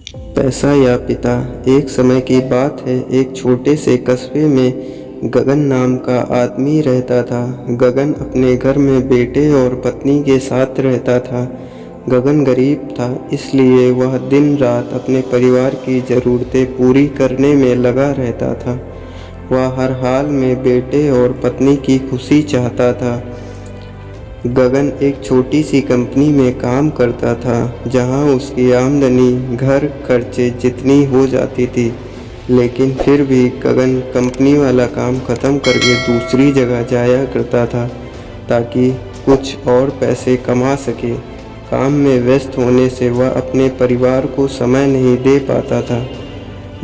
पैसा या पिता। एक समय की बात है, एक छोटे से कस्बे में गगन नाम का आदमी रहता था। गगन अपने घर में बेटे और पत्नी के साथ रहता था। गगन गरीब था, इसलिए वह दिन रात अपने परिवार की ज़रूरतें पूरी करने में लगा रहता था। वह हर हाल में बेटे और पत्नी की खुशी चाहता था। गगन एक छोटी सी कंपनी में काम करता था, जहां उसकी आमदनी घर खर्चे जितनी हो जाती थी। लेकिन फिर भी गगन कंपनी वाला काम ख़त्म करके दूसरी जगह जाया करता था, ताकि कुछ और पैसे कमा सके। काम में व्यस्त होने से वह अपने परिवार को समय नहीं दे पाता था।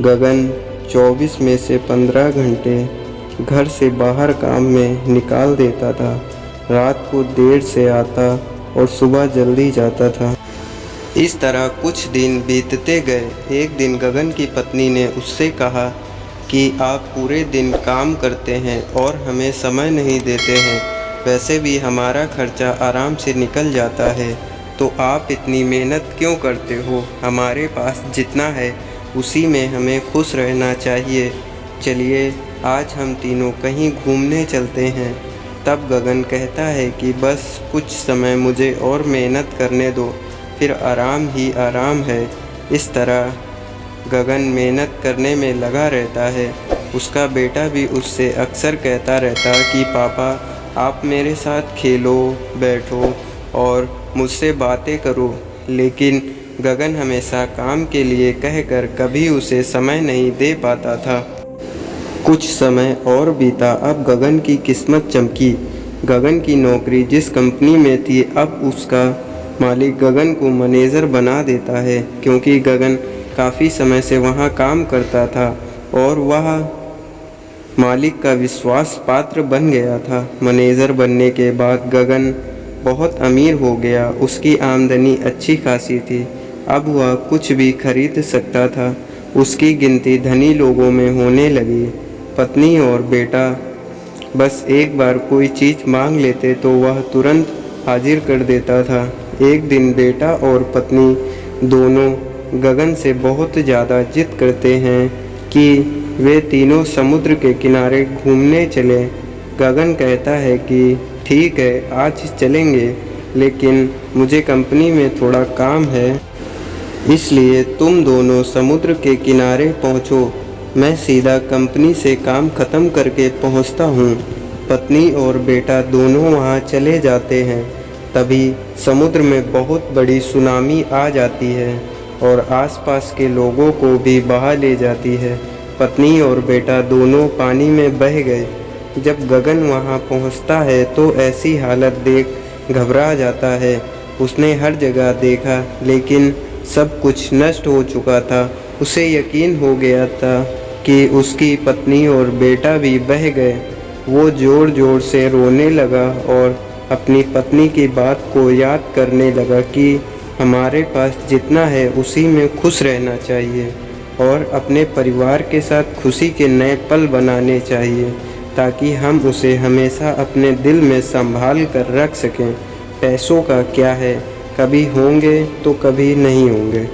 गगन 24 में से 15 घंटे घर से बाहर काम में निकाल देता था। रात को देर से आता और सुबह जल्दी जाता था। इस तरह कुछ दिन बीतते गए। एक दिन गगन की पत्नी ने उससे कहा कि आप पूरे दिन काम करते हैं और हमें समय नहीं देते हैं। वैसे भी हमारा खर्चा आराम से निकल जाता है, तो आप इतनी मेहनत क्यों करते हो? हमारे पास जितना है उसी में हमें खुश रहना चाहिए। चलिए आज हम तीनों कहीं घूमने चलते हैं। तब गगन कहता है कि बस कुछ समय मुझे और मेहनत करने दो, फिर आराम ही आराम है। इस तरह गगन मेहनत करने में लगा रहता है। उसका बेटा भी उससे अक्सर कहता रहता कि पापा, आप मेरे साथ खेलो, बैठो और मुझसे बातें करो। लेकिन गगन हमेशा काम के लिए कहकर कभी उसे समय नहीं दे पाता था। कुछ समय और बीता। अब गगन की किस्मत चमकी। गगन की नौकरी जिस कंपनी में थी, अब उसका मालिक गगन को मैनेजर बना देता है, क्योंकि गगन काफ़ी समय से वहाँ काम करता था और वह मालिक का विश्वास पात्र बन गया था। मैनेजर बनने के बाद गगन बहुत अमीर हो गया। उसकी आमदनी अच्छी खासी थी। अब वह कुछ भी खरीद सकता था। उसकी गिनती धनी लोगों में होने लगी। पत्नी और बेटा बस एक बार कोई चीज़ मांग लेते तो वह तुरंत हाजिर कर देता था। एक दिन बेटा और पत्नी दोनों गगन से बहुत ज़्यादा जिद करते हैं कि वे तीनों समुद्र के किनारे घूमने चले। गगन कहता है कि ठीक है, आज चलेंगे, लेकिन मुझे कंपनी में थोड़ा काम है, इसलिए तुम दोनों समुद्र के किनारे पहुँचो। मैं सीधा कंपनी से काम ख़त्म करके पहुँचता हूँ। पत्नी और बेटा दोनों वहाँ चले जाते हैं। तभी समुद्र में बहुत बड़ी सुनामी आ जाती है और आसपास के लोगों को भी बहा ले जाती है। पत्नी और बेटा दोनों पानी में बह गए। जब गगन वहाँ पहुँचता है तो ऐसी हालत देख घबरा जाता है। उसने हर जगह देखा, लेकिन सब कुछ नष्ट हो चुका था। उसे यकीन हो गया था कि उसकी पत्नी और बेटा भी बह गए। वो ज़ोर ज़ोर से रोने लगा और अपनी पत्नी की बात को याद करने लगा कि हमारे पास जितना है उसी में खुश रहना चाहिए और अपने परिवार के साथ खुशी के नए पल बनाने चाहिए, ताकि हम उसे हमेशा अपने दिल में संभाल कर रख सकें। पैसों का क्या है, कभी होंगे तो कभी नहीं होंगे।